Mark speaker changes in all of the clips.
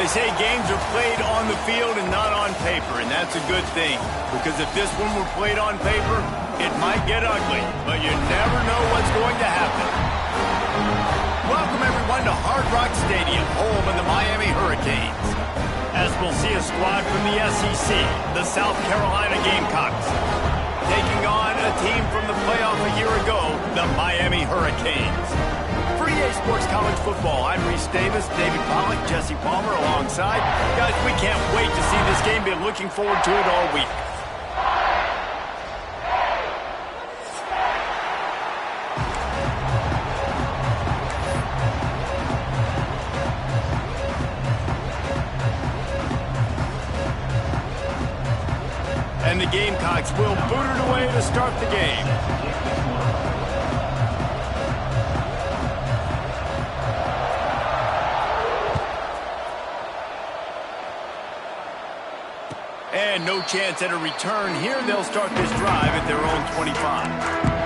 Speaker 1: They say games are played on the field and not on paper, and that's a good thing. Because if this one were played on paper, it might get ugly, but you never know what's going to happen. Welcome, everyone, to Hard Rock Stadium, home of the Miami Hurricanes. As we'll see a squad from the SEC, the South Carolina Gamecocks, taking on a team from the playoff a year ago, the Miami Hurricanes. For EA Sports College Football, I'm Reese Davis, David Pollack, Jesse Palmer alongside. Guys, we can't wait to see this game. Been looking forward to it all week. And the Gamecocks will boot it away to start the game. And no chance at a return here. They'll start this drive at their own 25.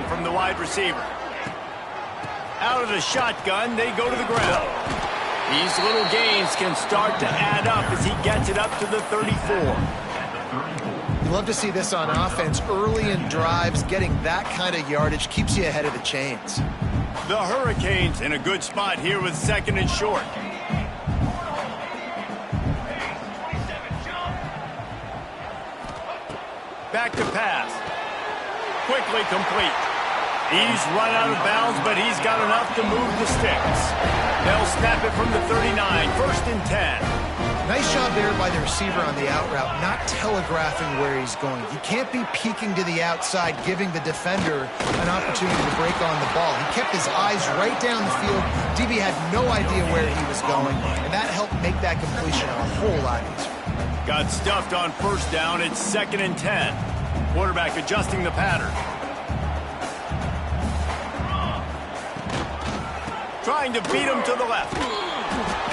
Speaker 1: From the wide receiver. Out of the shotgun, they go to the ground. These little gains can start to add up as he gets it up to the 34.
Speaker 2: You love to see this on offense. Early in drives, getting that kind of yardage keeps you ahead of the chains.
Speaker 1: The Hurricanes in a good spot here with second and short. Back to pass. Quickly complete. He's run out of bounds, but he's got enough to move the sticks. They'll snap it from the 39, first and 10.
Speaker 2: Nice job there by the receiver on the out route, not telegraphing where he's going. You can't be peeking to the outside, giving the defender an opportunity to break on the ball. He kept his eyes right down the field. DB had no idea where he was going, and that helped make that completion a whole lot easier.
Speaker 1: Got stuffed on first down. It's second and 10. Quarterback adjusting the pattern. Trying to beat him to the left.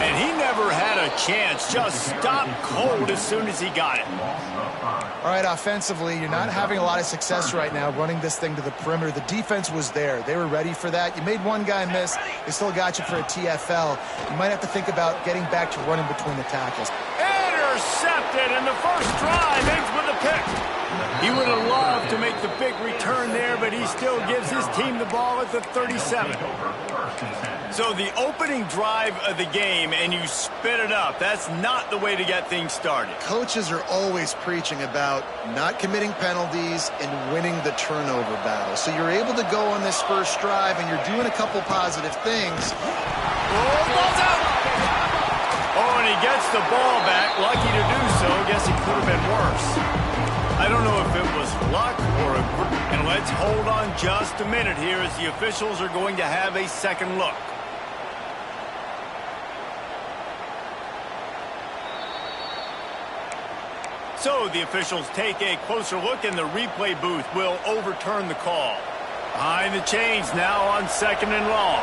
Speaker 1: And he never had a chance. Just stopped cold as soon as he got it.
Speaker 2: All right, offensively, you're not having a lot of success right now running this thing to the perimeter. The defense was there. They were ready for that. You made one guy miss. They still got you for a TFL. You might have to think about getting back to running between the tackles.
Speaker 1: Intercepted, and the first drive ends with a pick. He would have loved to make the big return there, but he still gives his team the ball at the 37. So the opening drive of the game, and you spit it up. That's not the way to get things started.
Speaker 2: Coaches are always preaching about not committing penalties and winning the turnover battle. So you're able to go on this first drive, and you're doing a couple positive things.
Speaker 1: Oh, ball's out! Oh, and he gets the ball back. Lucky to do so. Guess it could have been worse. I don't know if it was luck or a... And let's hold on just a minute here as the officials are going to have a second look. So the officials take a closer look, and the replay booth will overturn the call. Behind the chains now on second and long.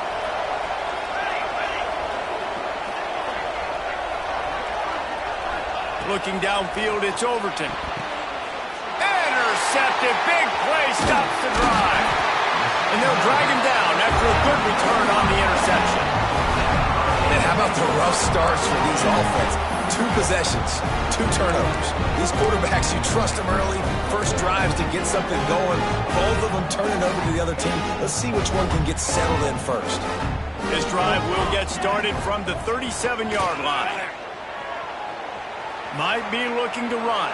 Speaker 1: Looking downfield, it's Overton. Intercepted, big play, stops the drive. And they'll drag him down after a good return on the interception.
Speaker 3: And how about the rough starts for these offenses? 2 possessions, 2 turnovers. These quarterbacks, you trust them early. First drives to get something going. Both of them turning over to the other team. Let's see which one can get settled in first.
Speaker 1: This drive will get started from the 37-yard line. Might be looking to run.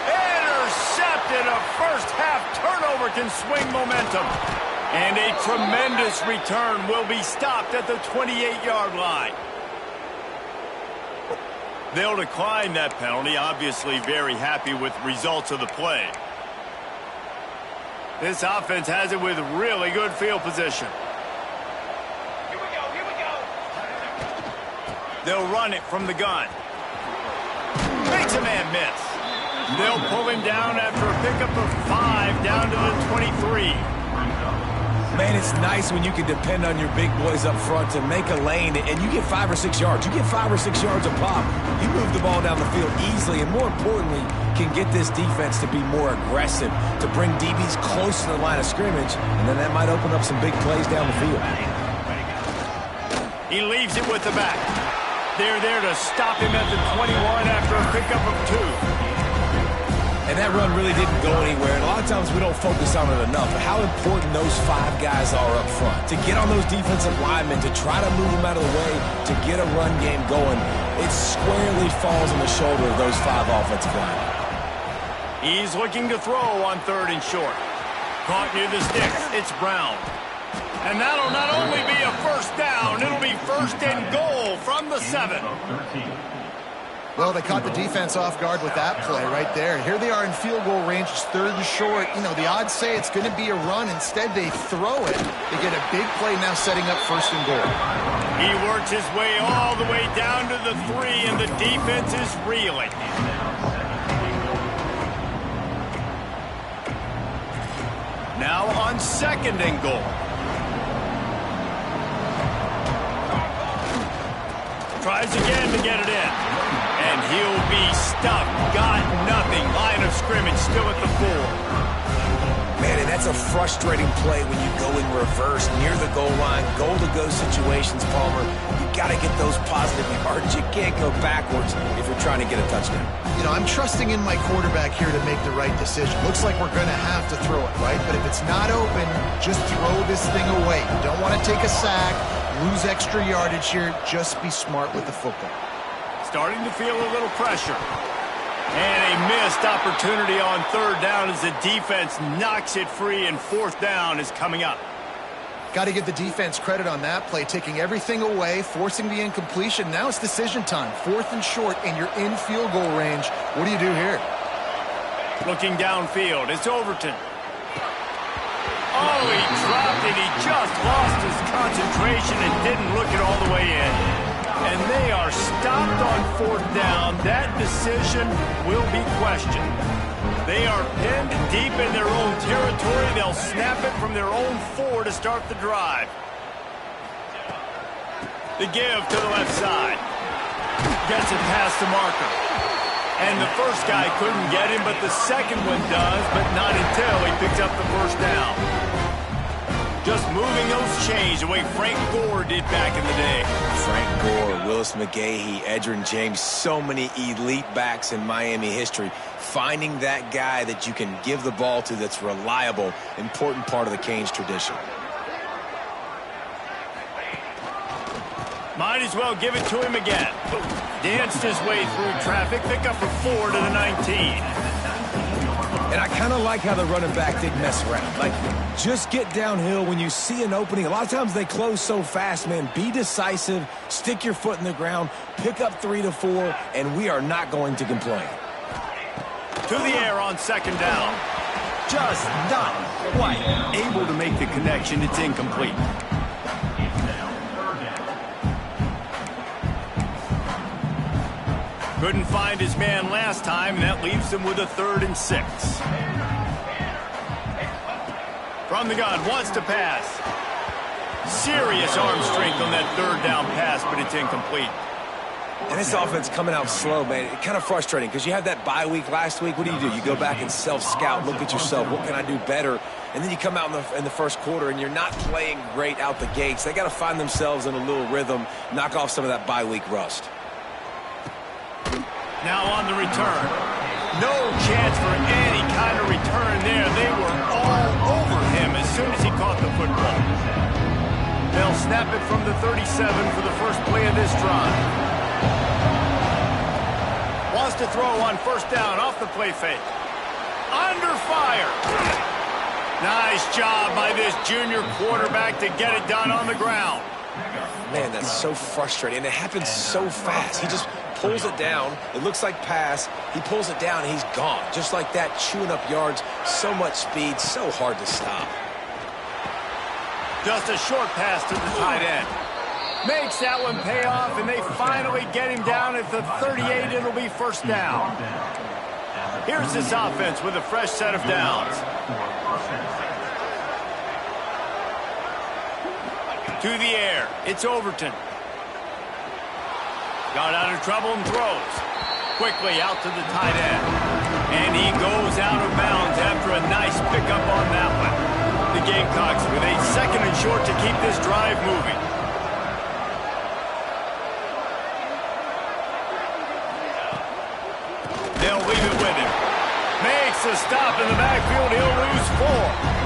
Speaker 1: Intercepted. A first-half turnover can swing momentum. And a tremendous return will be stopped at the 28-yard line. They'll decline that penalty, obviously very happy with results of the play. This offense has it with really good field position.
Speaker 4: Here we go, here we go.
Speaker 1: They'll run it from the gun. Makes a man miss. They'll pull him down after a pickup of 5 down to the 23.
Speaker 3: Man, it's nice when you can depend on your big boys up front to make a lane, and you get 5 or 6 yards. You get 5 or 6 yards a pop. You move the ball down the field easily, and more importantly, can get this defense to be more aggressive, to bring DBs close to the line of scrimmage, and then that might open up some big plays down the field.
Speaker 1: He leaves it with the back. They're there to stop him at the 21 after a pickup of 2.
Speaker 3: And that run really didn't go anywhere, and a lot of times we don't focus on it enough, but how important those 5 guys are up front. To get on those defensive linemen, to try to move them out of the way, to get a run game going, it squarely falls on the shoulder of those 5 offensive linemen.
Speaker 1: He's looking to throw on 3rd and short. Caught near the sticks. It's Brown. And that'll not only be a first down, it'll be 1st and goal from the 7.
Speaker 2: Well, they caught the defense off guard with that play right there. Here they are in field goal range. It's 3rd and short. You know, the odds say it's going to be a run. Instead, they throw it. They get a big play now setting up 1st and goal.
Speaker 1: He works his way all the way down to the 3, and the defense is reeling. Now on 2nd and goal. Tries again to get it in. And he'll be stuck. Got nothing. Line of scrimmage still at the 4.
Speaker 3: Man, and that's a frustrating play when you go in reverse near the goal line. Goal-to-go situations, Palmer. You got to get those positive yards. You can't go backwards if you're trying to get a touchdown.
Speaker 2: You know, I'm trusting in my quarterback here to make the right decision. Looks like we're going to have to throw it, right? But if it's not open, just throw this thing away. You don't want to take a sack, lose extra yardage here. Just be smart with the football.
Speaker 1: Starting to feel a little pressure. And a missed opportunity on 3rd down as the defense knocks it free, and 4th down is coming up.
Speaker 2: Got to give the defense credit on that play, taking everything away, forcing the incompletion. Now it's decision time. 4th and short, and you're in field goal range. What do you do here?
Speaker 1: Looking downfield, it's Overton. Oh, he dropped it. He just lost his concentration and didn't look it all the way in. And they are stopped on 4th down. That decision will be questioned. They are pinned deep in their own territory. They'll snap it from their own 4 to start the drive. The give to the left side. Gets it past the marker. And the first guy couldn't get him, but the second one does, but not until he picks up the 1st down. Just moving those chains the way Frank Gore did back in the day.
Speaker 3: Frank Gore, Willis McGahee, Edgerrin James, so many elite backs in Miami history. Finding that guy that you can give the ball to that's reliable, important part of the Canes tradition.
Speaker 1: Might as well give it to him again. Danced his way through traffic, pick up a 4 to the 19.
Speaker 3: And I kind of like how the running back didn't mess around. Like, just get downhill when you see an opening. A lot of times they close so fast, man. Be decisive, stick your foot in the ground, pick up 3 to 4, and we are not going to complain.
Speaker 1: To the air on 2nd down. Just not quite able to make the connection. It's incomplete. Couldn't find his man last time, and that leaves him with a 3rd and 6. From the gun, wants to pass. Serious arm strength on that 3rd down pass, but it's incomplete.
Speaker 3: And this offense coming out slow, man. It's kind of frustrating because you had that bye week last week. What do? You go back and self-scout, look at yourself. What can I do better? And then you come out in the first quarter, and you're not playing great out the gates. They got to find themselves in a little rhythm, knock off some of that bye week rust.
Speaker 1: Now on the return. No chance for any kind of return there. They were all over him as soon as he caught the football. They'll snap it from the 37 for the first play of this drive. Wants to throw on 1st down off the play fake. Under fire. Nice job by this junior quarterback to get it done on the ground.
Speaker 3: Man, that's so frustrating, and it happens so fast. He just pulls it down. It looks like pass. He pulls it down, and he's gone. Just like that, chewing up yards. So much speed, so hard to stop.
Speaker 1: Just a short pass to the tight end. Makes that one pay off, and they finally get him down at the 38. It'll be 1st down. Here's this offense with a fresh set of downs. To the air. It's Overton. Got out of trouble and throws. Quickly out to the tight end. And he goes out of bounds after a nice pickup on that one. The Gamecocks with a 2nd and short to keep this drive moving. They'll leave it with him. Makes a stop in the backfield. He'll lose 4.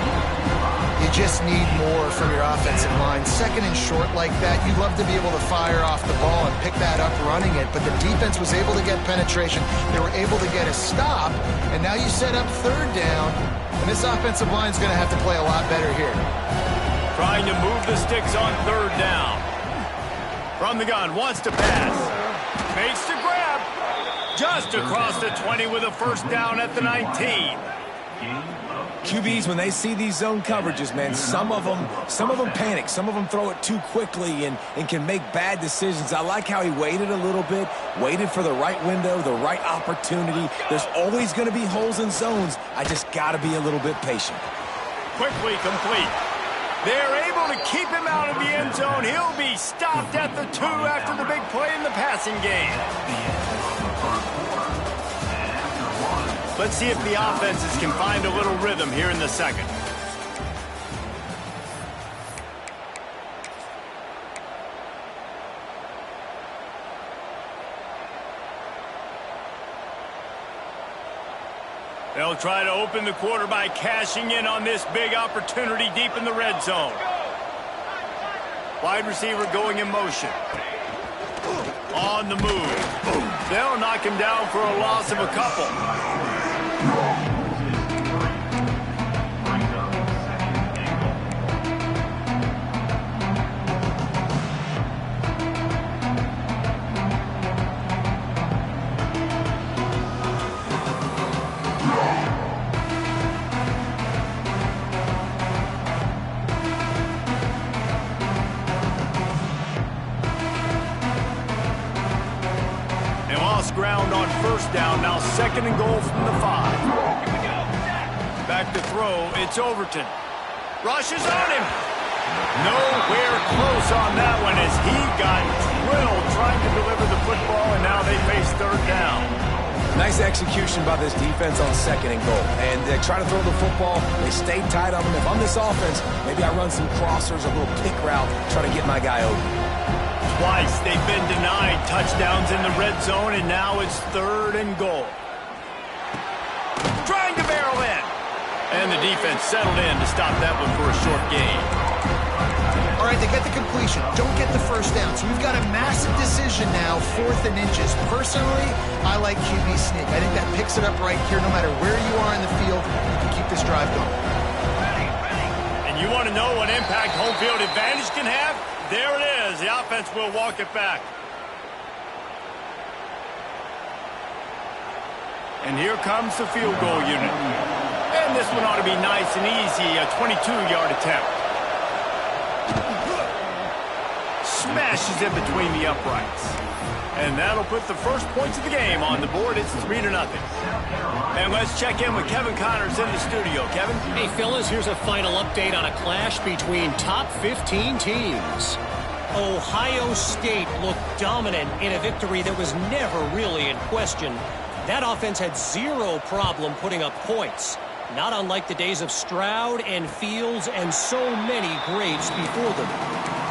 Speaker 2: You just need more from your offensive line. 2nd and short like that, you'd love to be able to fire off the ball and pick that up running it, but the defense was able to get penetration. They were able to get a stop, and now you set up 3rd down, and this offensive line is going to have to play a lot better here.
Speaker 1: Trying to move the sticks on 3rd down. From the gun, wants to pass. Makes the grab. Just across the 20 with a 1st down at the 19.
Speaker 3: QBs, when they see these zone coverages, man, some of them panic. Some of them throw it too quickly and can make bad decisions. I like how he waited a little bit, waited for the right window, the right opportunity. There's always going to be holes in zones. I just got to be a little bit patient.
Speaker 1: Quickly complete. They're able to keep him out of the end zone. He'll be stopped at the 2 after the big play in the passing game. Let's see if the offenses can find a little rhythm here in the 2nd. They'll try to open the quarter by cashing in on this big opportunity deep in the red zone. Wide receiver going in motion. On the move. They'll knock him down for a loss of a couple. Ground on 1st down, now 2nd and goal from the 5. Back to throw, it's Overton. Rushes on him. Nowhere close on that one as he got drilled trying to deliver the football, and now they face 3rd down.
Speaker 3: Nice execution by this defense on 2nd and goal. And they try to throw the football. They stayed tight on them. If I'm this offense, maybe I run some crossers, a little pick route, try to get my guy open.
Speaker 1: Twice they've been denied touchdowns in the red zone, and now it's 3rd and goal. Trying to barrel in. And the defense settled in to stop that one for a short gain.
Speaker 2: All right, they get the completion. Don't get the 1st down. So we've got a massive decision now, 4th and inches. Personally, I like QB sneak. I think that picks it up right here. No matter where you are in the field, you can keep this drive going.
Speaker 1: And you want to know what impact home field advantage can have? There it is. The offense will walk it back. And here comes the field goal unit. And this one ought to be nice and easy, a 22-yard attempt. Smashes in between the uprights. And that'll put the first points of the game on the board. It's 3-0. And let's check in with Kevin Connors in the studio. Kevin?
Speaker 5: Hey, fellas, here's a final update on a clash between top 15 teams. Ohio State looked dominant in a victory that was never really in question. That offense had zero problem putting up points, not unlike the days of Stroud and Fields and so many greats before them.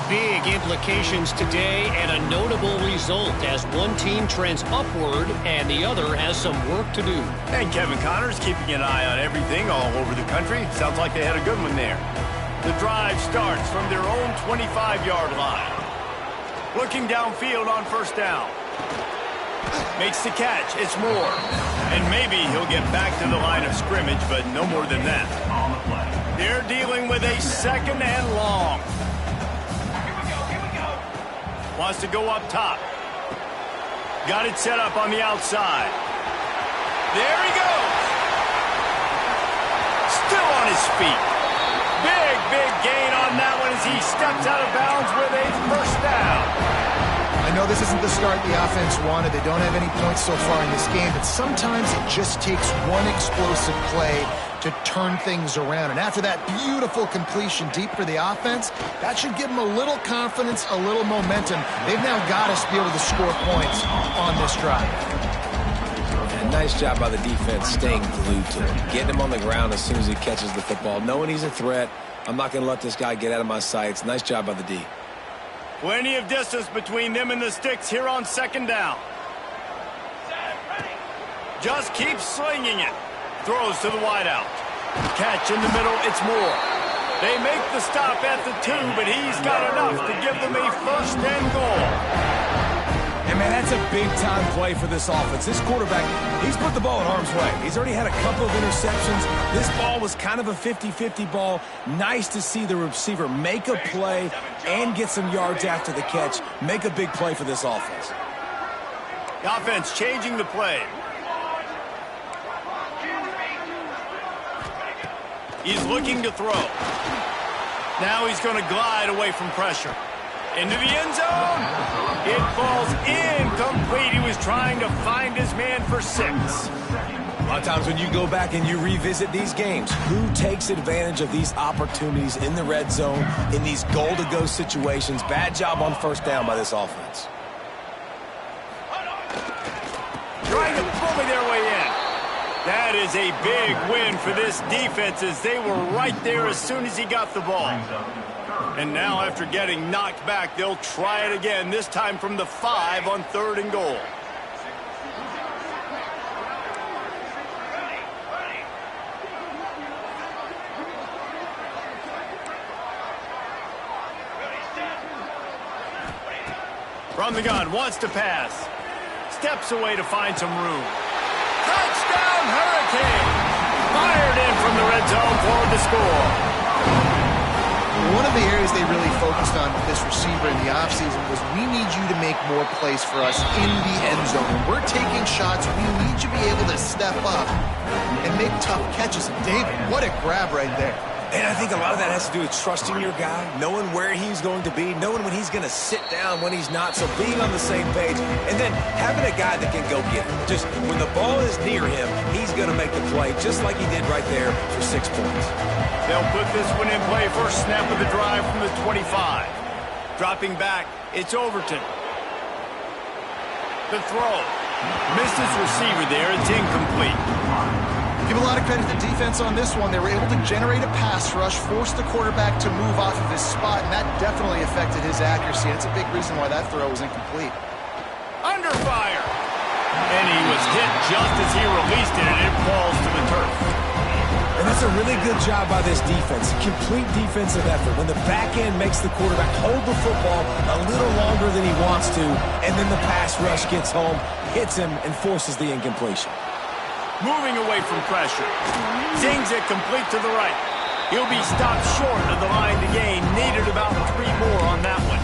Speaker 5: Big implications today and a notable result as one team trends upward and the other has some work to do.
Speaker 1: And Kevin Connors keeping an eye on everything all over the country. Sounds like they had a good one there. The drive starts from their own 25-yard line. Looking downfield on 1st down. Makes the catch. It's Moore. And maybe he'll get back to the line of scrimmage, but no more than that. They're dealing with a 2nd and long. Wants to go up top. Got it set up on the outside. There he goes. Still on his feet. Big gain on that one as he steps out of bounds with a 1st down.
Speaker 2: know this isn't the start the offense wanted. They don't have any points so far in this game, but sometimes it just takes one explosive play to turn things around. And after that beautiful completion deep for the offense, that should give them a little confidence, a little momentum. They've now got to be able to score points on this drive.
Speaker 3: And nice job by the defense staying glued to him, getting him on the ground as soon as he catches the football, knowing he's a threat. I'm not going to let this guy get out of my sights. Nice job by the D.
Speaker 1: Plenty of distance between them and the sticks here on second down. Just keep slinging it. Throws to the wideout. Catch in the middle, it's Moore. They make the stop at the 2, but he's got enough to give them a first and goal.
Speaker 3: And, man, that's a big-time play for this offense. This quarterback, he's put the ball in harm's way. He's already had a couple of interceptions. This ball was kind of a 50-50 ball. Nice to see the receiver make a play and get some yards after the catch. Make a big play for this offense.
Speaker 1: The offense changing the play. He's looking to throw. Now he's going to glide away from pressure. Into the end zone. It falls incomplete. He was trying to find his man for 6.
Speaker 3: A lot of times when you go back and you revisit these games, who takes advantage of these opportunities in the red zone, in these goal-to-go situations? Bad job on first down by this offense.
Speaker 1: Trying to bully their way in. That is a big win for this defense as they were right there as soon as he got the ball. And now after getting knocked back, they'll try it again, this time from the 5 on 3rd and goal. From the gun, wants to pass. Steps away to find some room. Touchdown, Hurricane! Fired in from the red zone for the score.
Speaker 2: One of the areas they really focused on with this receiver in the offseason was we need you to make more plays for us in the end zone. When we're taking shots, we need you to be able to step up and make tough catches. And David, what a grab right there.
Speaker 3: And I think a lot of that has to do with trusting your guy, knowing where he's going to be, knowing when he's going to sit down, when he's not, so being on the same page, and then having a guy that can go get it. Just when the ball is near him, he's going to make the play, just like he did right there for 6 points.
Speaker 1: They'll put this one in play, first snap of the drive from the 25. Dropping back, it's Overton. The throw. Missed his receiver there, it's incomplete.
Speaker 2: Give a lot of credit to the defense on this one. They were able to generate a pass rush, force the quarterback to move off of his spot, and that definitely affected his accuracy. And it's a big reason why that throw was incomplete.
Speaker 1: Under fire. And he was hit just as he released it, and it falls to the turf.
Speaker 3: And that's a really good job by this defense. Complete defensive effort. When the back end makes the quarterback hold the football a little longer than he wants to, and then the pass rush gets home, hits him, and forces the incompletion.
Speaker 1: Moving away from pressure. Zings it complete to the right. He'll be stopped short of the line to gain. Needed about 3 more on that one.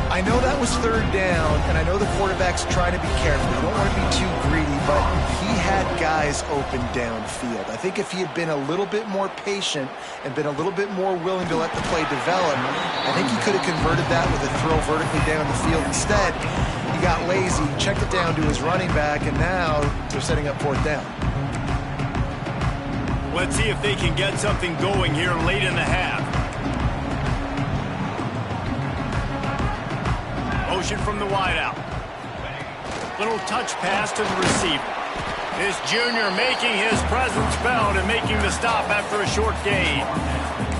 Speaker 2: I know that was 3rd down, and I know the quarterback's trying to be careful. You don't want to be too greedy, but he had guys open downfield. I think if he had been a little bit more patient and been a little bit more willing to let the play develop, I think he could have converted that with a throw vertically down the field. Instead, he got lazy, checked it down to his running back, and now they're setting up 4th down.
Speaker 1: Let's see if they can get something going here late in the half. Motion from the wideout. Little touch pass to the receiver. This junior making his presence felt and making the stop after a short gain.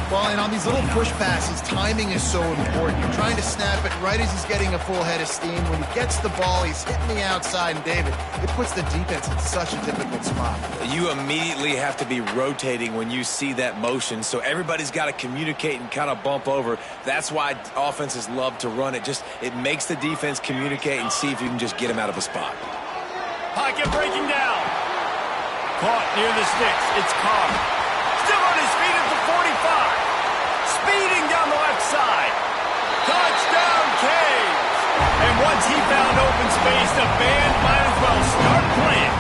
Speaker 2: Well, and on these little push passes, timing is so important. You're trying to snap it right as he's getting a full head of steam. When he gets the ball, he's hitting the outside, and David, it puts the defense in such a difficult spot.
Speaker 3: You immediately have to be rotating when you see that motion, so everybody's got to communicate and kind of bump over. That's why offenses love to run it. It makes the defense communicate and see if you can just get him out of a spot.
Speaker 1: Pocket breaking down. Caught near the sticks. It's Carr. Still on his feet at the 45. Speeding down the left side. Touchdown, Caves. And once he found open space, the band might as well start playing.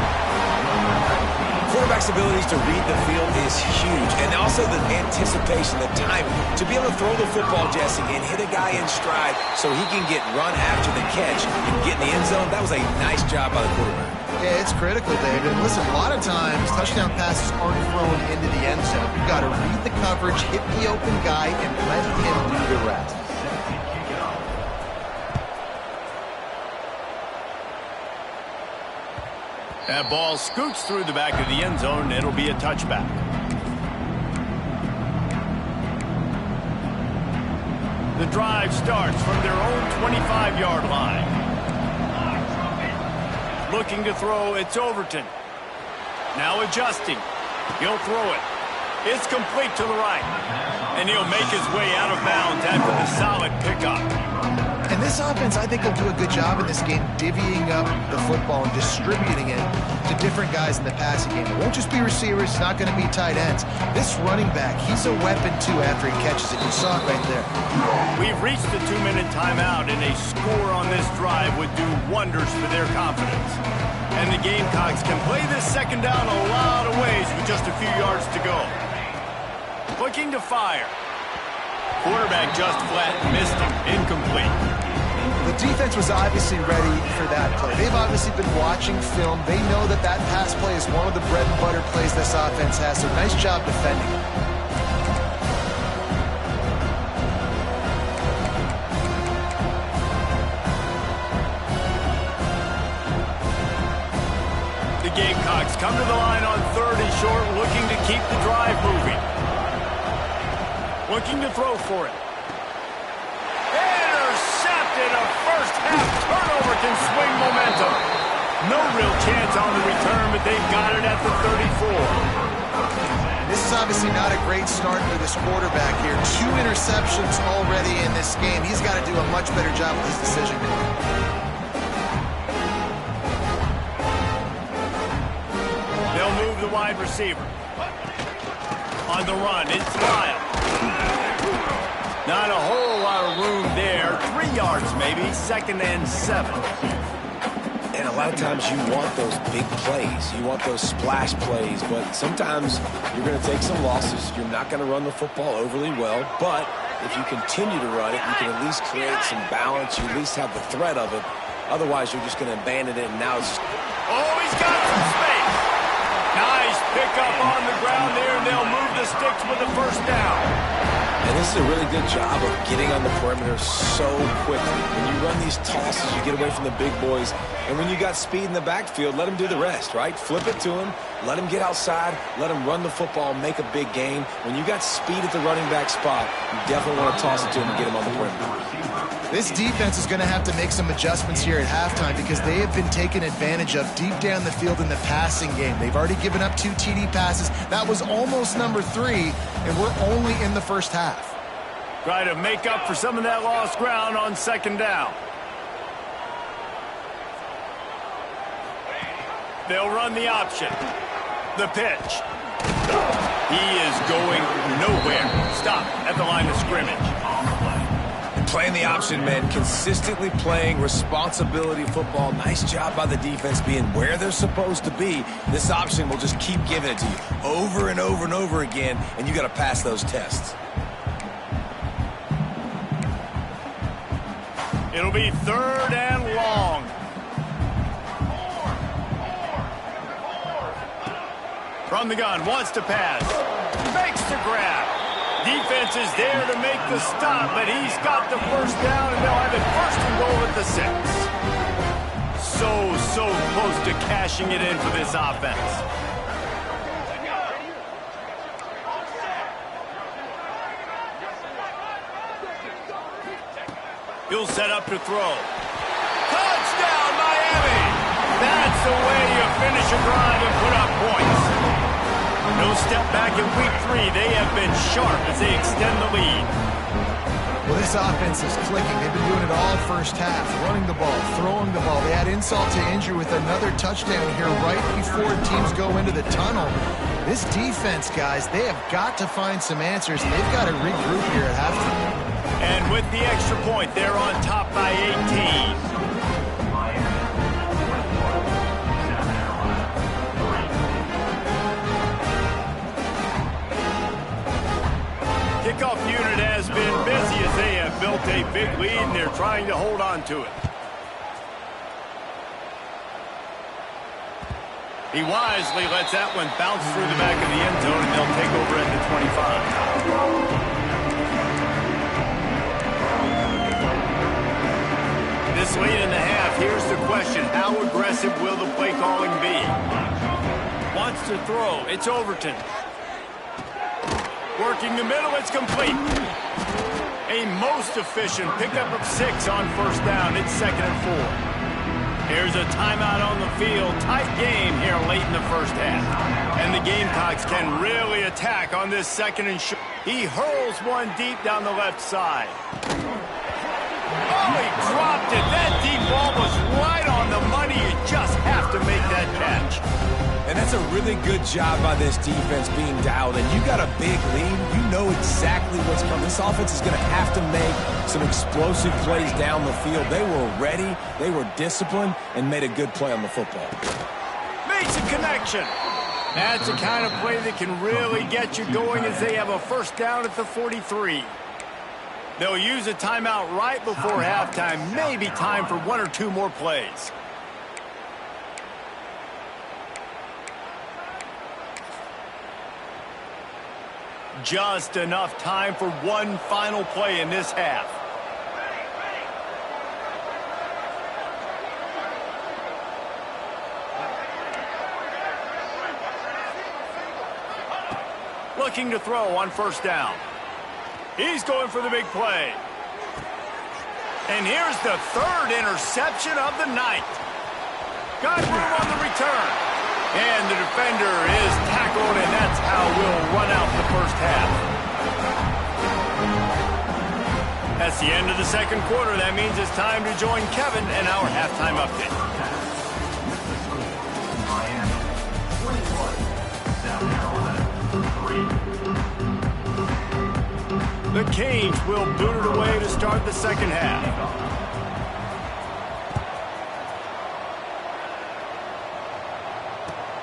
Speaker 3: quarterback's abilities to read the field is huge, and also the anticipation, the timing. To be able to throw the football, Jesse, and hit a guy in stride so he can get run after the catch and get in the end zone, that was a nice job by the quarterback.
Speaker 2: Yeah, it's critical, David. And listen, a lot of times, touchdown passes aren't thrown into the end zone. You've got to read the coverage, hit the open guy, and let him do the rest.
Speaker 1: That ball scoots through the back of the end zone. It'll be a touchback. The drive starts from their own 25-yard line. Looking to throw, it's Overton. Now adjusting. He'll throw it. It's complete to the right. And he'll make his way out of bounds after the solid pickup.
Speaker 2: And this offense, I think, will do a good job in this game divvying up the football and distributing it to different guys in the passing game. It won't just be receivers. It's not going to be tight ends. This running back, he's a weapon, too, after he catches it. You saw it right there.
Speaker 1: We've reached the 2-minute timeout, and a score on this drive would do wonders for their confidence. And the Gamecocks can play this second down a lot of ways with just a few yards to go. Looking to fire. Quarterback just flat missed him. Incomplete.
Speaker 2: The defense was obviously ready for that play. They've obviously been watching film. They know that that pass play is one of the bread and butter plays this offense has, so nice job defending.
Speaker 1: The Gamecocks come to the line on 3rd and short, looking to keep the drive moving. Looking to throw for it. Intercepted. A first-half turnover can swing momentum. No real chance on the return, but they've got it at the 34.
Speaker 2: This is obviously not a great start for this quarterback here. 2 interceptions already in this game. He's got to do a much better job with his decision-making.
Speaker 1: They'll move the wide receiver. On the run, it's Lyle. Not a whole lot of room there. 3 yards maybe, 2nd and 7.
Speaker 3: And a lot of times you want those big plays. You want those splash plays, but sometimes you're going to take some losses. You're not going to run the football overly well, but if you continue to run it, you can at least create some balance. You at least have the threat of it. Otherwise, you're just going to abandon it, and now it's just...
Speaker 1: Oh, he's got some space. Nice pickup on the ground there, and they'll move the sticks with a first down.
Speaker 3: And this is a really good job of getting on the perimeter so quickly. When you run these tosses, you get away from the big boys. And when you got speed in the backfield, let them do the rest, right? Flip it to him, let him get outside, let him run the football, make a big gain. When you got speed at the running back spot, you definitely want to toss it to him and get him on the perimeter.
Speaker 2: This defense is going to have to make some adjustments here at halftime because they have been taken advantage of deep down the field in the passing game. They've already given up 2 TD passes. That was almost number 3, and we're only in the first half.
Speaker 1: Try to make up for some of that lost ground on 2nd down. They'll run the option. The pitch. He is going nowhere. Stop at the line of scrimmage.
Speaker 3: Playing the option, man. Consistently playing responsibility football. Nice job by the defense being where they're supposed to be. This option will just keep giving it to you over and over and over again, and you got to pass those tests.
Speaker 1: It'll be 3rd and long. From the gun, wants to pass. Makes the grab. Defense is there to make the stop, but he's got the first down, and they'll have it 1st and goal at the 6. So close to cashing it in for this offense. He'll set up to throw. Touchdown, Miami! That's the way you finish a drive and put up points. No step back in week 3. They have been sharp as they extend the lead.
Speaker 2: Well, this offense is clicking. They've been doing it all first half, running the ball, throwing the ball. They had insult to injury with another touchdown here right before teams go into the tunnel. This defense, guys, they have got to find some answers, and they've got to regroup here at halftime.
Speaker 1: And with the extra point, they're on top by 18. on to it. He wisely lets that one bounce through the back of the end zone, and they'll take over at the 25. This late in the half, here's the question. How aggressive will the play calling be? Wants to throw. It's Overton. Working the middle. It's complete. A most efficient pickup of 6 on first down. It's 2nd and 4. Here's a timeout on the field. Tight game here late in the first half. And the Gamecocks can really attack on this 2nd and short. He hurls one deep down the left side. Oh, he dropped it. That deep ball was right on the money. You just have to make that catch.
Speaker 3: And that's a really good job by this defense being dialed in. You got a big lead. You know exactly what's coming. This offense is going to have to make some explosive plays down the field. They were ready, they were disciplined, and made a good play on the football.
Speaker 1: Makes a connection. That's the kind of play that can really get you going as they have a first down at the 43. They'll use a timeout right before halftime. Maybe time for 1 or 2 more plays. Just enough time for one final play in this half. Looking to throw on first down. He's going for the big play. And here's the 3rd interception of the night. Got room on the return. And the defender is tackled, and that's how we'll run out the first half. That's the end of the 2nd quarter. That means it's time to join Kevin and our halftime update. The Canes will boot it away to start the 2nd half.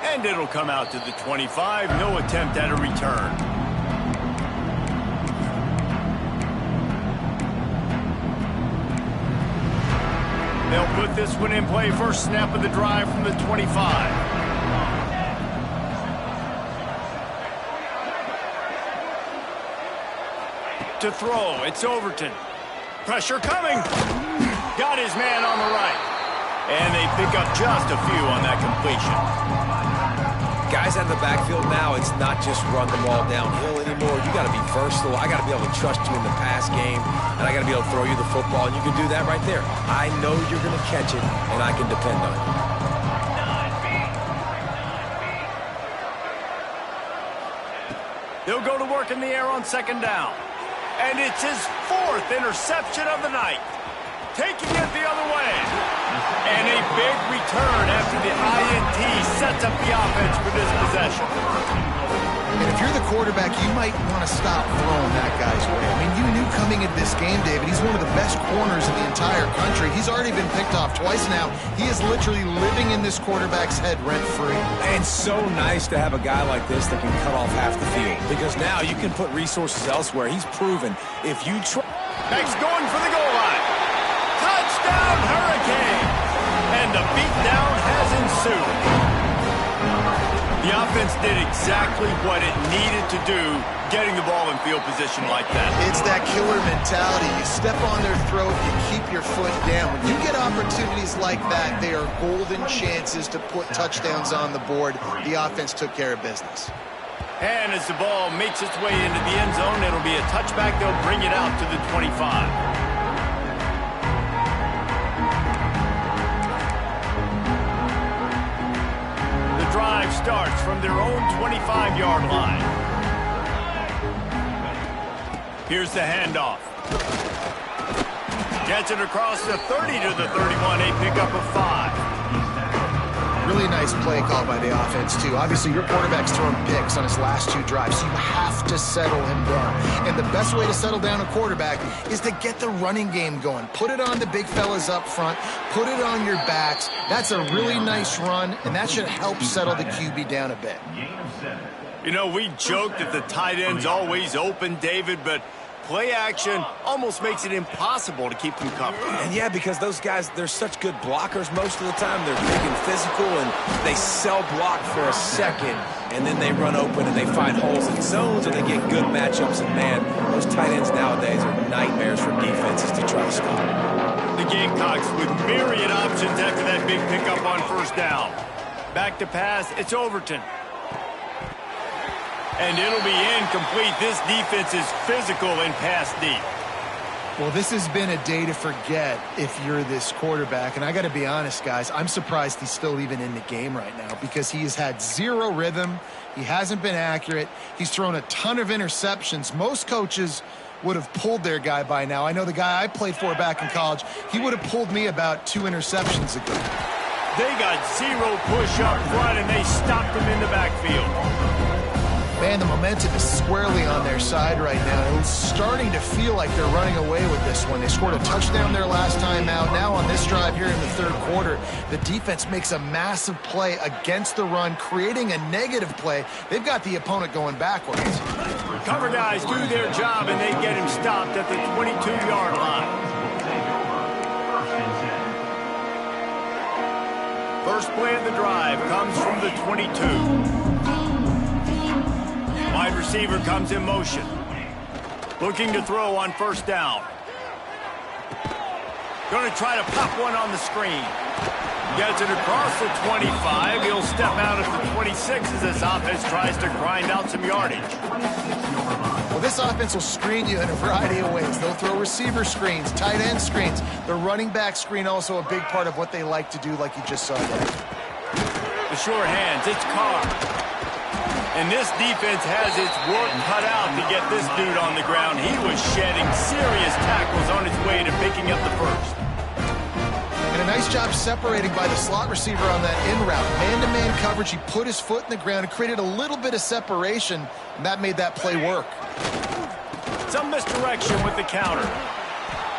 Speaker 1: And it'll come out to the 25. No attempt at a return. They'll put this one in play. First snap of the drive from the 25. To throw, it's Overton. Pressure coming. Got his man on the right. And they pick up just a few on that completion.
Speaker 3: Guys out of the backfield now, it's not just run the ball downhill anymore. You got to be versatile. I got to be able to trust you in the pass game, and I got to be able to throw you the football, and you can do that right there. I know you're going to catch it, and I can depend on it.
Speaker 1: They'll go to work in the air on 2nd down. And it's his 4th interception of the night. Taking it the other way. And a big return after the INT sets up the offense for this possession.
Speaker 2: And if you're the quarterback, you might want to stop throwing that guy's way. I mean, you knew coming into this game, David, he's one of the best corners in the entire country. He's already been picked off twice now. He is literally living in this quarterback's head rent-free.
Speaker 3: And it's so nice to have a guy like this that can cut off half the field. Because now you can put resources elsewhere. He's proven if you try...
Speaker 1: Next going for the goal line. Touchdown, Hurricane! And the beatdown has ensued. The offense did exactly what it needed to do, getting the ball in field position like that.
Speaker 2: It's that killer mentality. You step on their throat, you keep your foot down. When you get opportunities like that, they are golden chances to put touchdowns on the board. The offense took care of business.
Speaker 1: And as the ball makes its way into the end zone, it'll be a touchback. They'll bring it out to the 25. Drive starts from their own 25-yard line. Here's the handoff. Gets it across the 30 to the 31, a pickup of 5.
Speaker 2: Really nice play call by the offense, too. Obviously, your quarterback's thrown picks on his last 2 drives, so you have to settle him down. And the best way to settle down a quarterback is to get the running game going. Put it on the big fellas up front. Put it on your backs. That's a really nice run, and that should help settle the QB down a bit.
Speaker 1: You know, we joked that the tight end's always open, David, but play action almost makes it impossible to keep them covered.
Speaker 3: And yeah, because those guys, they're such good blockers most of the time. They're big and physical, and they sell block for a second, and then they run open and they find holes in zones, and they get good matchups. And man, those tight ends nowadays are nightmares for defenses to try to stop.
Speaker 1: The Gamecocks with myriad options after that big pickup on first down. Back to pass, it's Overton. And it'll be incomplete. This defense is physical and pass deep.
Speaker 2: Well, this has been a day to forget if you're this quarterback. And I got to be honest, guys, I'm surprised he's still even in the game right now because he has had zero rhythm. He hasn't been accurate. He's thrown a ton of interceptions. Most coaches would have pulled their guy by now. I know the guy I played for back in college, he would have pulled me about 2 interceptions ago.
Speaker 1: They got zero push up front, and they stopped him in the backfield.
Speaker 2: Man, the momentum is squarely on their side right now. It's starting to feel like they're running away with this one. They scored a touchdown their last time out. Now on this drive here in the third quarter, the defense makes a massive play against the run, creating a negative play. They've got the opponent going backwards.
Speaker 1: Cover guys do their job, and they get him stopped at the 22-yard line. First play of the drive comes from the 22. Wide receiver comes in motion. Looking to throw on first down. Going to try to pop one on the screen. Gets it across the 25. He'll step out at the 26 as this offense tries to grind out some yardage.
Speaker 2: Well, this offense will screen you in a variety of ways. They'll throw receiver screens, tight end screens. The running back screen also a big part of what they like to do, like you just saw there.
Speaker 1: The sure hands, it's Carr. And this defense has its work cut out to get this dude on the ground. He was shedding serious tackles on his way to picking up the first.
Speaker 2: And a nice job separating by the slot receiver on that in route. Man-to-man coverage, he put his foot in the ground and created a little bit of separation, and that made that play work.
Speaker 1: Some misdirection with the counter.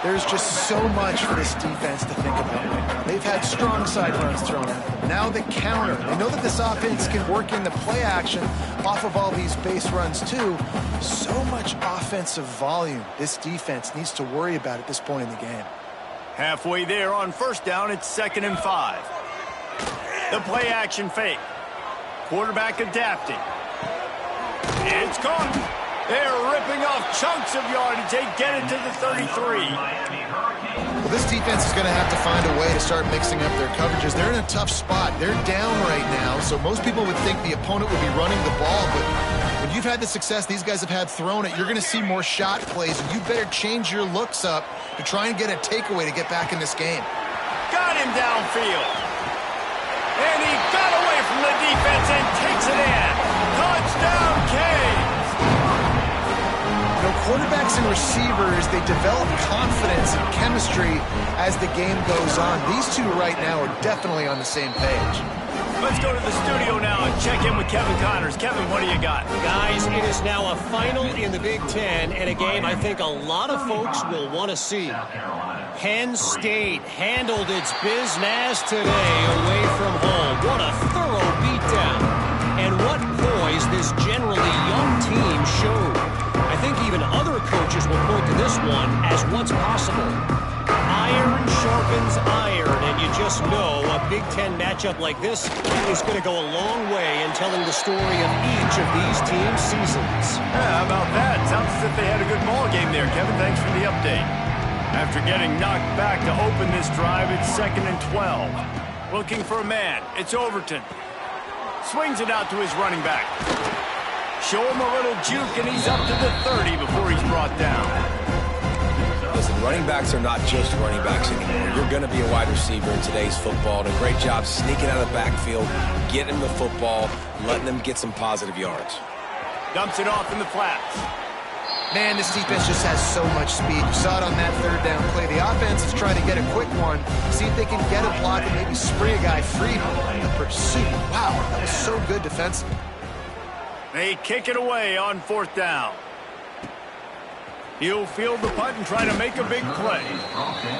Speaker 2: There's just so much for this defense to think about right now. They've had strong side runs thrown at them. Now the counter. They know that this offense can work in the play action off of all these base runs too. So much offensive volume this defense needs to worry about at this point in the game.
Speaker 1: Halfway there on first down, it's 2nd and 5. The play action fake. Quarterback adapting. It's caught. They're ripping off chunks of yardage. They get it to the 33.
Speaker 2: Well, this defense is going to have to find a way to start mixing up their coverages. They're in a tough spot. They're down right now, so most people would think the opponent would be running the ball, but when you've had the success these guys have had throwing it, you're going to see more shot plays, and you better change your looks up to try and get a takeaway to get back in this game.
Speaker 1: Got him downfield. And he got away from the defense and takes it in. Touchdown, Canes.
Speaker 2: You know, quarterbacks and receivers, they develop confidence and chemistry as the game goes on. These two right now are definitely on the same page.
Speaker 1: Let's go to the studio now and check in with Kevin Connors. Kevin, what do you got?
Speaker 5: Guys, it is now a final in the Big Ten and a game I think a lot of folks will want to see. Penn State handled its business today away from home. What a thorough beatdown. And what poise this generally young team showed. I think even other coaches will point to this one as what's possible. Iron sharpens iron, and you just know a Big Ten matchup like this is going to go a long way in telling the story of each of these teams' seasons.
Speaker 1: Yeah, how about that? Sounds as if they had a good ball game there. Kevin, thanks for the update. After getting knocked back to open this drive, it's 2nd and 12. Looking for a man. It's Overton. Swings it out to his running back. Show him a little juke, and he's up to the 30 before he's brought down.
Speaker 3: Listen, running backs are not just running backs anymore. You're going to be a wide receiver in today's football. And a great job sneaking out of the backfield, getting them the football, letting them get some positive yards.
Speaker 1: Dumps it off in the flats.
Speaker 2: Man, this defense just has so much speed. You saw it on that third down play. The offense is trying to get a quick one, see if they can get a block and maybe spray a guy free. The pursuit, wow, that was so good defensively.
Speaker 1: They kick it away on 4th down. He'll field the punt and try to make a big play.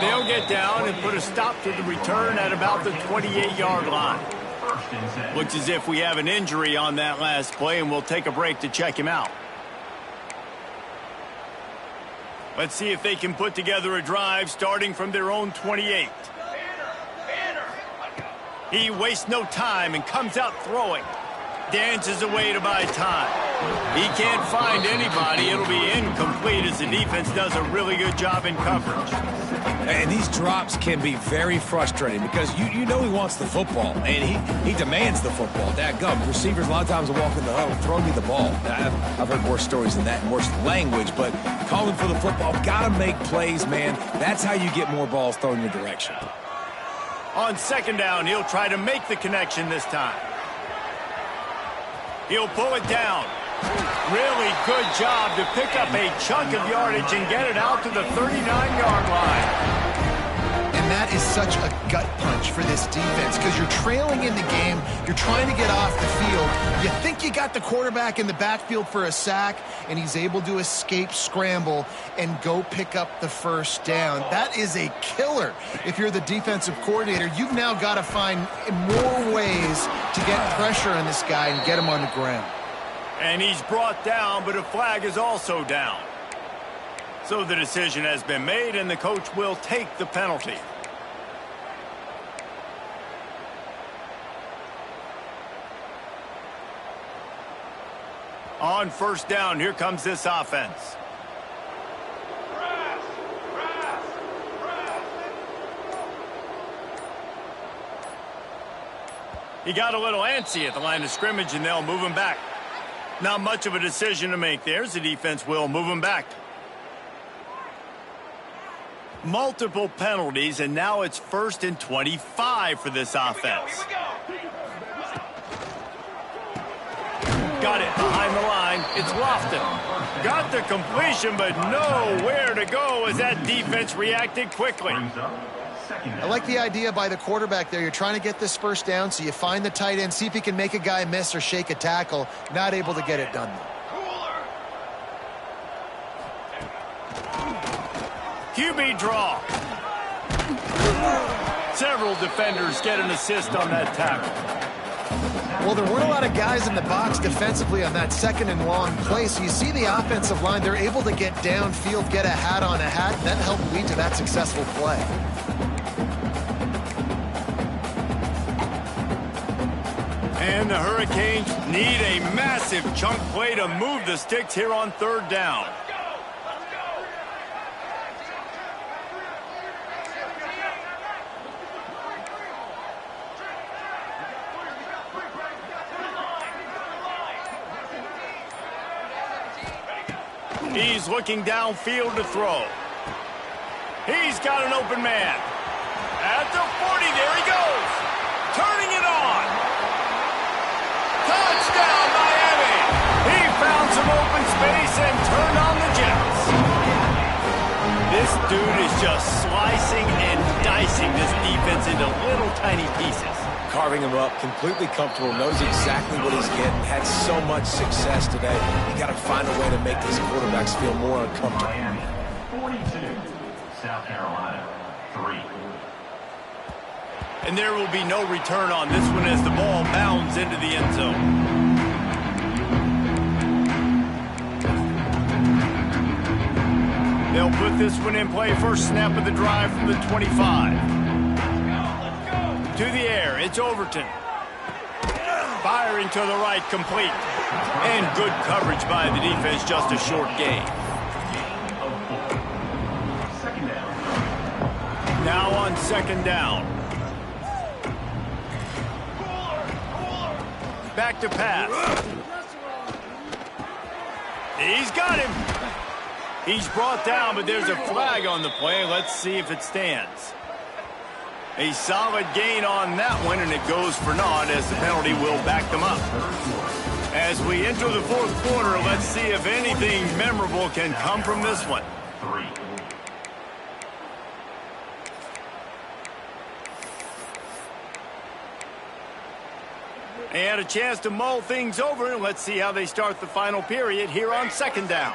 Speaker 1: They'll get down and put a stop to the return at about the 28-yard line. Looks as if we have an injury on that last play, and we'll take a break to check him out. Let's see if they can put together a drive starting from their own 28. He wastes no time and comes out throwing. Dances away to buy time. He can't find anybody. It'll be incomplete as the defense does a really good job in coverage.
Speaker 3: And these drops can be very frustrating because you know he wants the football, and he demands the football. Dadgum, receivers a lot of times will walk in the huddle, throw me the ball. I've heard worse stories than that, worse language, but calling for the football, got to make plays, man. That's how you get more balls thrown your direction.
Speaker 1: On second down, he'll try to make the connection this time. He'll pull it down. Really good job to pick up a chunk of yardage and get it out to the 39-yard line.
Speaker 2: And that is such a gut punch for this defense because you're trailing in the game. You're trying to get off the field. You think you got the quarterback in the backfield for a sack, and he's able to escape, scramble, and go pick up the first down. That is a killer. If you're the defensive coordinator, you've now got to find more ways to get pressure on this guy and get him on the ground.
Speaker 1: And he's brought down, but a flag is also down. So the decision has been made, and the coach will take the penalty. On first down, here comes this offense. He got a little antsy at the line of scrimmage, and they'll move him back. Not much of a decision to make there, as the defense will move him back. Multiple penalties, and now it's 1st and 25 for this offense. Got it behind the line. It's Lofton. Got the completion, but nowhere to go as that defense reacted quickly.
Speaker 2: I like the idea by the quarterback there. You're trying to get this first down, so you find the tight end, see if he can make a guy miss or shake a tackle. Not able to get it done, though.
Speaker 1: QB draw. Several defenders get an assist on that tackle.
Speaker 2: Well, there weren't a lot of guys in the box defensively on that second and long play, so you see the offensive line. They're able to get downfield, get a hat on a hat, and that helped lead to that successful play.
Speaker 1: And the Hurricanes need a massive chunk play to move the sticks here on third down. He's looking downfield to throw. He's got an open man. At the 40, there he goes. Turning it on. Touchdown, Miami! He found some open space and turned on the Jets. This dude is just slicing and dicing this defense into little tiny pieces.
Speaker 3: Carving him up, completely comfortable, knows exactly what he's getting, had so much success today. You got to find a way to make these quarterbacks feel more uncomfortable.
Speaker 6: Miami, 42, South Carolina, 3.
Speaker 1: And there will be no return on this one as the ball bounds into the end zone. They'll put this one in play. First snap of the drive from the 25. To the air, it's Overton. Firing to the right, complete. And good coverage by the defense, just a short gain. Now on second down. Back to pass. He's got him. He's brought down, but there's a flag on the play. Let's see if it stands. A solid gain on that one, and it goes for naught as the penalty will back them up. As we enter the fourth quarter, let's see if anything memorable can come from this one.
Speaker 6: 3.
Speaker 1: They had a chance to mull things over, and let's see how they start the final period here on second down.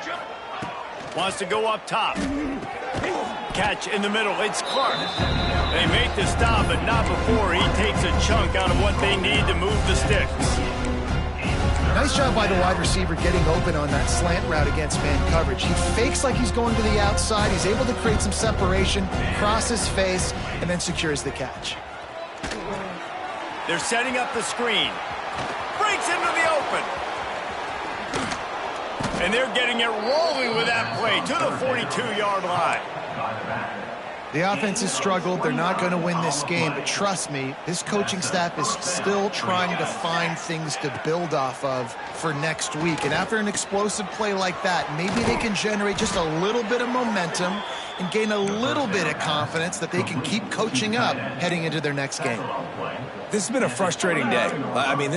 Speaker 1: Wants to go up top. Catch in the middle. It's Clark. They make the stop, but not before he takes a chunk out of what they need to move the sticks.
Speaker 2: Nice job by the wide receiver getting open on that slant route against man coverage. He fakes like he's going to the outside. He's able to create some separation, cross his face, and then secures the catch.
Speaker 1: They're setting up the screen. Breaks into the open. And they're getting it rolling with that play to the 42-yard line.
Speaker 2: The offense has struggled. They're not going to win this game, but trust me, this coaching staff is still trying to find things to build off of for next week. And after an explosive play like that, maybe they can generate just a little bit of momentum and gain a little bit of confidence that they can keep coaching up heading into their next game.
Speaker 3: This has been a frustrating day. I mean,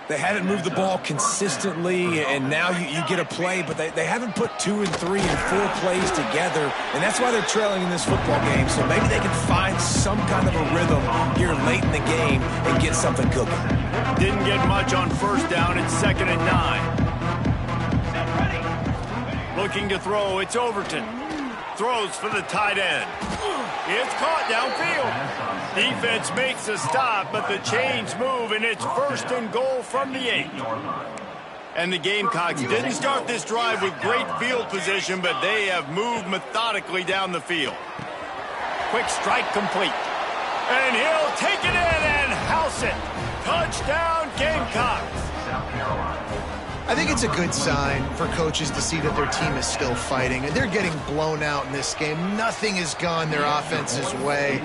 Speaker 3: they haven't moved the ball consistently, and now you get a play, but they haven't put 2 and 3 and 4 plays together, and that's why they're trailing in this football game. So maybe they can find some kind of a rhythm here late in the game and get something cooking.
Speaker 1: Didn't get much on first down. It's 2nd and 9. Looking to throw. It's Overton. Throws for the tight end. It's caught downfield. Defense makes a stop, but the chains move, and it's 1st and goal from the 8. And the Gamecocks didn't start this drive with great field position, but they have moved methodically down the field. Quick strike complete. And he'll take it in and house it. Touchdown, Gamecocks.
Speaker 2: I think it's a good sign for coaches to see that their team is still fighting. And they're getting blown out in this game. Nothing has gone their offense's way.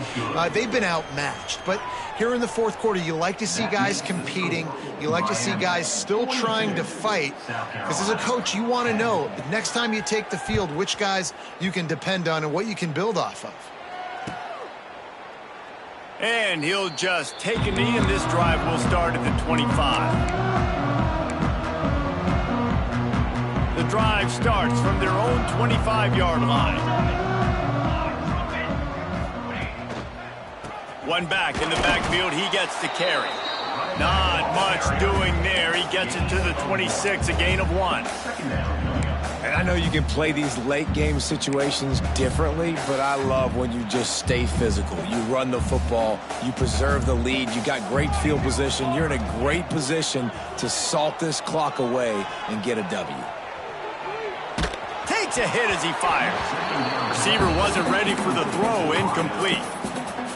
Speaker 2: They've been outmatched. But here in the 4th quarter, you like to see guys competing. You like to see guys still trying to fight. Because as a coach, you want to know the next time you take the field which guys you can depend on and what you can build off of.
Speaker 1: And he'll just take a knee, and this drive will start at the 25. The drive starts from their own 25-yard line. One back in the backfield. He gets the carry. Not much doing there. He gets it to the 26, a gain of 1.
Speaker 3: And I know you can play these late game situations differently, but I love when you just stay physical. You run the football, you preserve the lead, you got great field position. You're in a great position to salt this clock away and get a W.
Speaker 1: Takes a hit as he fires. Receiver wasn't ready for the throw, incomplete.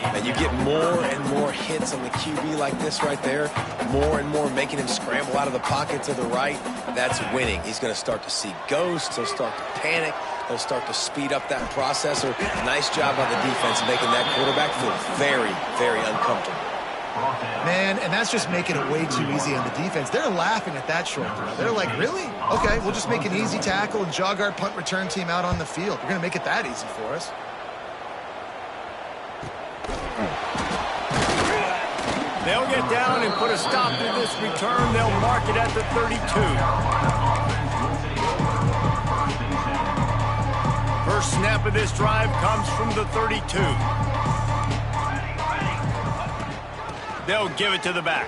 Speaker 3: And you get more and more hits on the QB like this right there, more and more making him scramble out of the pocket to the right. That's winning. He's going to start to see ghosts. He'll start to panic. He'll start to speed up that processor. Nice job by the defense making that quarterback feel very, very uncomfortable.
Speaker 2: Man, and that's just making it way too easy on the defense. They're laughing at that short throw. They're like, really? Okay, we'll just make an easy tackle and jog our punt return team out on the field. We're going to make it that easy for us.
Speaker 1: They'll get down and put a stop to this return. They'll mark it at the 32. First snap of this drive comes from the 32. They'll give it to the back.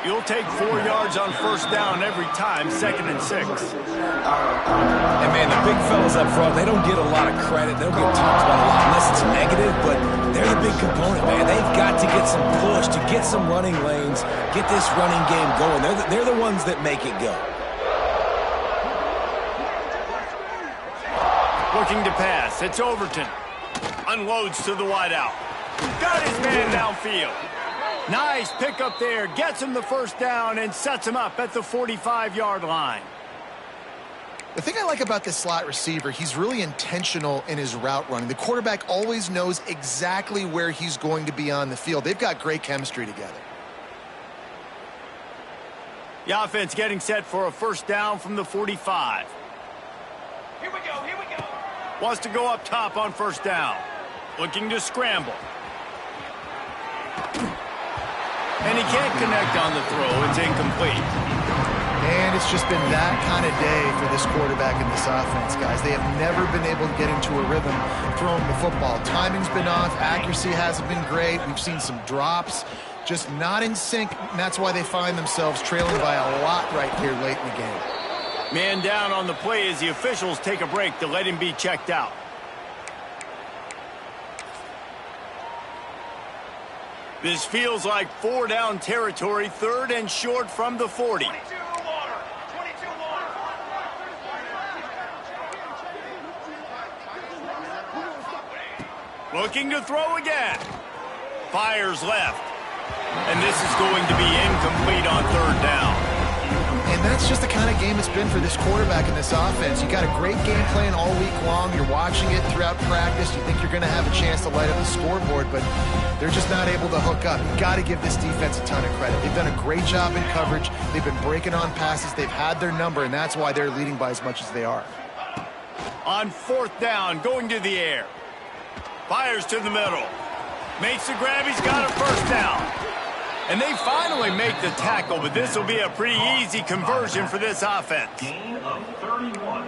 Speaker 1: You'll take 4 yards on first down every time, 2nd and 6.
Speaker 3: And, man, the big fellas up front, they don't get a lot of credit. They don't get talked about a lot unless it's negative, but they're the big component, man. They've got to get some push, to get some running lanes, get this running game going. They're the ones that make it go.
Speaker 1: Looking to pass. It's Overton. Unloads to the wideout. Got his man downfield. Nice pickup there. Gets him the first down and sets him up at the 45-yard line.
Speaker 2: The thing I like about this slot receiver, he's really intentional in his route running. The quarterback always knows exactly where he's going to be on the field. They've got great chemistry together.
Speaker 1: The offense getting set for a first down from the 45.
Speaker 4: Here we go, here we go.
Speaker 1: Wants to go up top on first down. Looking to scramble. And he can't connect on the throw. It's incomplete.
Speaker 2: And it's just been that kind of day for this quarterback in this offense, guys. They have never been able to get into a rhythm throwing the football. Timing's been off. Accuracy hasn't been great. We've seen some drops. Just not in sync, and that's why they find themselves trailing by a lot right here late in the game.
Speaker 1: Man down on the play as the officials take a break to let him be checked out. This feels like 4-down territory, 3rd and short from the 40.
Speaker 4: 22 water. 22 water.
Speaker 1: Looking to throw again. Fires left. And this is going to be incomplete on 3rd down.
Speaker 2: And that's just the kind of game it's been for this quarterback in this offense. You got a great game plan all week long. You're watching it throughout practice. You think you're going to have a chance to light up the scoreboard, but they're just not able to hook up. You got to give this defense a ton of credit. They've done a great job in coverage. They've been breaking on passes. They've had their number, and that's why they're leading by as much as they are.
Speaker 1: On 4th down, going to the air. Fires to the middle. Makes the grab. He's got a 1st down. And they finally make the tackle, but this will be a pretty easy conversion for this offense.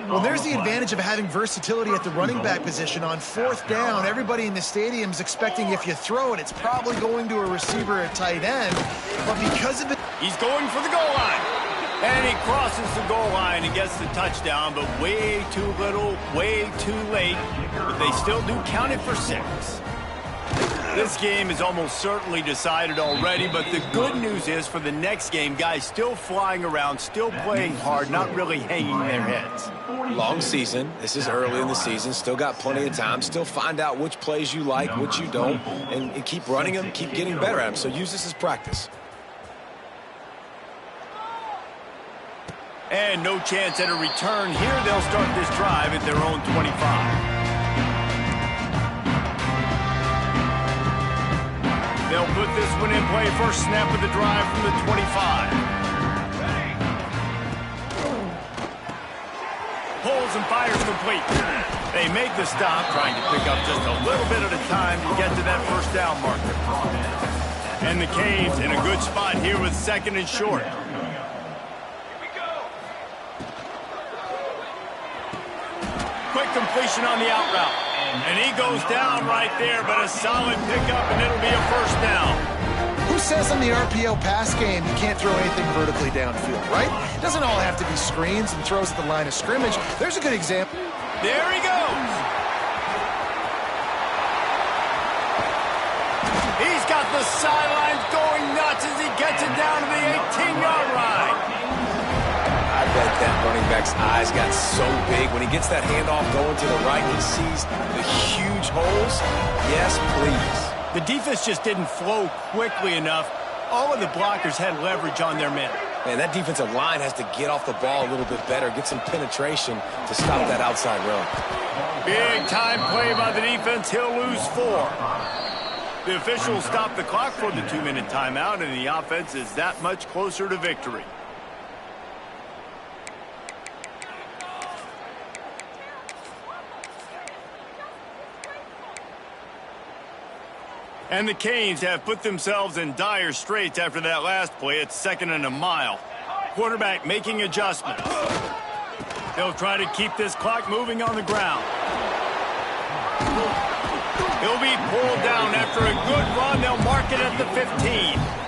Speaker 2: Well, there's the advantage of having versatility at the running back position. On 4th down, everybody in the stadium is expecting if you throw it, it's probably going to a receiver at tight end. But because of it...
Speaker 1: He's going for the goal line. And he crosses the goal line and gets the touchdown, but way too little, way too late. But they still do count it for 6. This game is almost certainly decided already, but the good news is for the next game, guys still flying around, still playing hard, not really hanging their heads.
Speaker 3: Long season. This is early in the season. Still got plenty of time. Still find out which plays you like, which you don't, and keep running them, keep getting better at them. So use this as practice.
Speaker 1: And no chance at a return here. They'll start this drive at their own 25. They'll put this one in play. First snap of the drive from the 25. Pulls and fires complete. They make the stop, trying to pick up just a little bit at a time to get to that 1st down marker. And the Canes in a good spot here with 2nd and short. Quick completion on the out route. And he goes down right there, but a solid pickup, and it'll be a 1st down.
Speaker 2: Who says in the RPO pass game you can't throw anything vertically downfield, right? It doesn't all have to be screens and throws at the line of scrimmage. There's a good example.
Speaker 1: There he goes. He's got the sidelines going nuts as he gets it down to the 18-yard line.
Speaker 3: I bet that running back's eyes got so big. When he gets that handoff going to the right, he sees the huge holes. Yes, please.
Speaker 1: The defense just didn't flow quickly enough. All of the blockers had leverage on their men.
Speaker 3: Man, that defensive line has to get off the ball a little bit better, get some penetration to stop that outside run.
Speaker 1: Big time play by the defense. He'll lose 4. The officials stop the clock for the 2-minute timeout, and the offense is that much closer to victory. And the Canes have put themselves in dire straits after that last play. It's 2nd and a mile. Quarterback making adjustments. They'll try to keep this clock moving on the ground. He'll be pulled down after a good run. They'll mark it at the 15.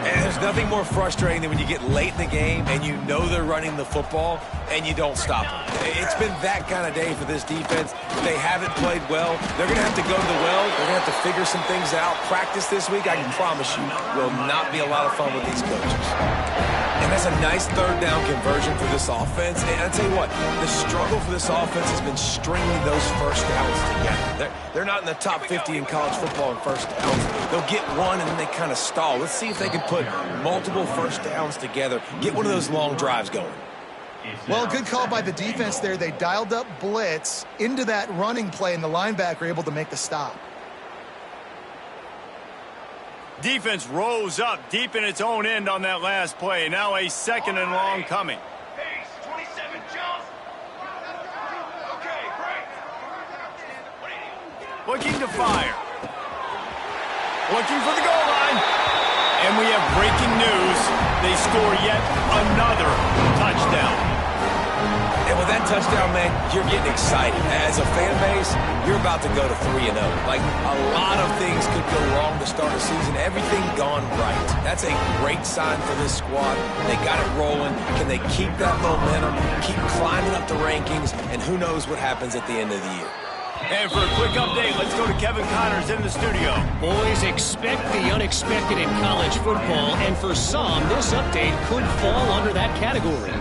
Speaker 3: And there's nothing more frustrating than when you get late in the game and you know they're running the football and you don't stop them. It's been that kind of day for this defense. They haven't played well. They're going to have to go to the well. They're going to have to figure some things out. Practice this week, I can promise you, will not be a lot of fun with these coaches. And that's a nice 3rd down conversion for this offense. And I'll tell you what, the struggle for this offense has been stringing those 1st downs together. They're not in the top 50 in college football in 1st downs. They'll get one and then they kind of stall. Let's see if they can put multiple 1st downs together, get one of those long drives going.
Speaker 2: Well, good call by the defense there. They dialed up blitz into that running play, and the linebacker able to make the stop.
Speaker 1: Defense rose up deep in its own end on that last play. Now a 2nd and long coming.
Speaker 4: Pace, 27, jump. Okay, break.
Speaker 1: Looking to fire. Looking for the goal line. And we have breaking news. They score yet another touchdown.
Speaker 3: And with that touchdown, man, you're getting excited. As a fan base, you're about to go to 3-0. Like, a lot of things could go wrong to start a season. Everything gone right. That's a great sign for this squad. They got it rolling. Can they keep that momentum, keep climbing up the rankings, and who knows what happens at the end of the year?
Speaker 1: And for a quick update, let's go to Kevin Connors in the studio.
Speaker 5: Boys, expect the unexpected in college football, and for some, this update could fall under that category.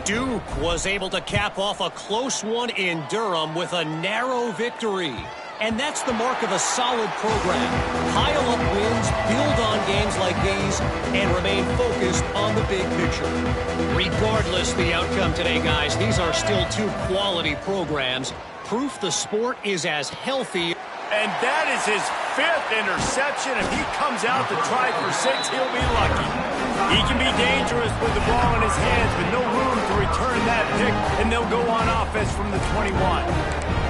Speaker 5: Duke was able to cap off a close one in Durham with a narrow victory. And that's the mark of a solid program. Pile up wins, build on games like these, and remain focused on the big picture. Regardless the outcome today, guys, these are still two quality programs. Proof the sport is as healthy.
Speaker 1: And that is his 5th interception. If he comes out to try for 6, he'll be lucky. He can be dangerous with the ball in his hands, but no room to return that pick, and they'll go on offense from the 21.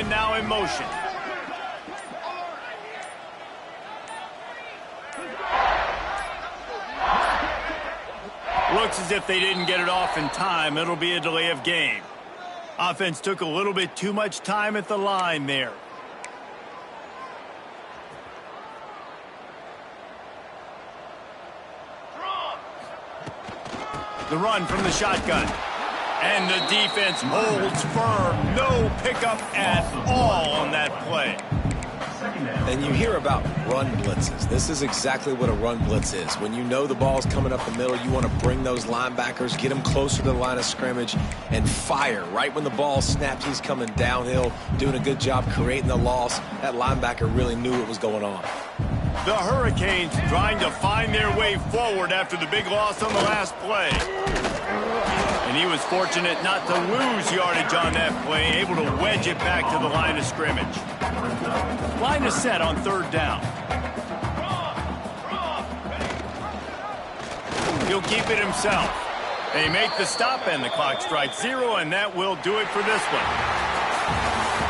Speaker 1: Now in motion. Looks as if they didn't get it off in time. It'll be a delay of game. Offense took a little bit too much time at the line there. The run from the shotgun. And the defense holds firm. No pickup at all on that play.
Speaker 3: And you hear about run blitzes. This is exactly what a run blitz is. When you know the ball's coming up the middle, you want to bring those linebackers, get them closer to the line of scrimmage, and fire. Right when the ball snaps, he's coming downhill, doing a good job creating the loss. That linebacker really knew what was going on.
Speaker 1: The Hurricanes trying to find their way forward after the big loss on the last play. And he was fortunate not to lose yardage on that play, able to wedge it back to the line of scrimmage. Line is set on 3rd down. He'll keep it himself. They make the stop and the clock strikes 0, and that will do it for this one.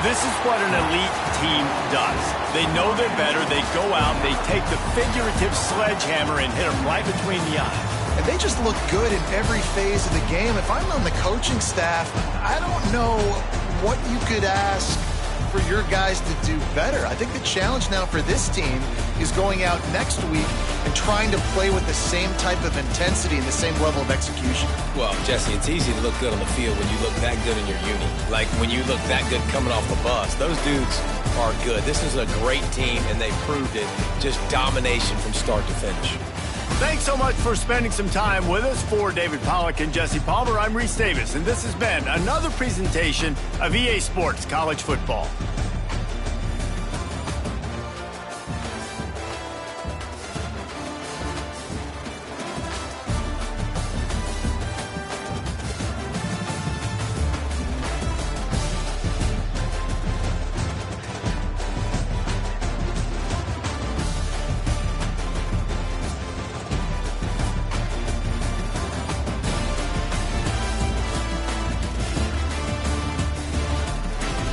Speaker 1: This is what an elite team does. They know they're better. They go out, they take the figurative sledgehammer and hit them right between the eyes.
Speaker 2: And they just look good in every phase of the game. If I'm on the coaching staff, I don't know what you could ask for your guys to do better. I think the challenge now for this team is going out next week and trying to play with the same type of intensity and the same level of execution.
Speaker 3: Well, Jesse, it's easy to look good on the field when you look that good in your uni. Like when you look that good coming off the bus. Those dudes are good. This is a great team, and they proved it. Just domination from start to finish.
Speaker 1: Thanks so much for spending some time with us. For David Pollack and Jesse Palmer, I'm Reese Davis, and this has been another presentation of EA Sports College Football.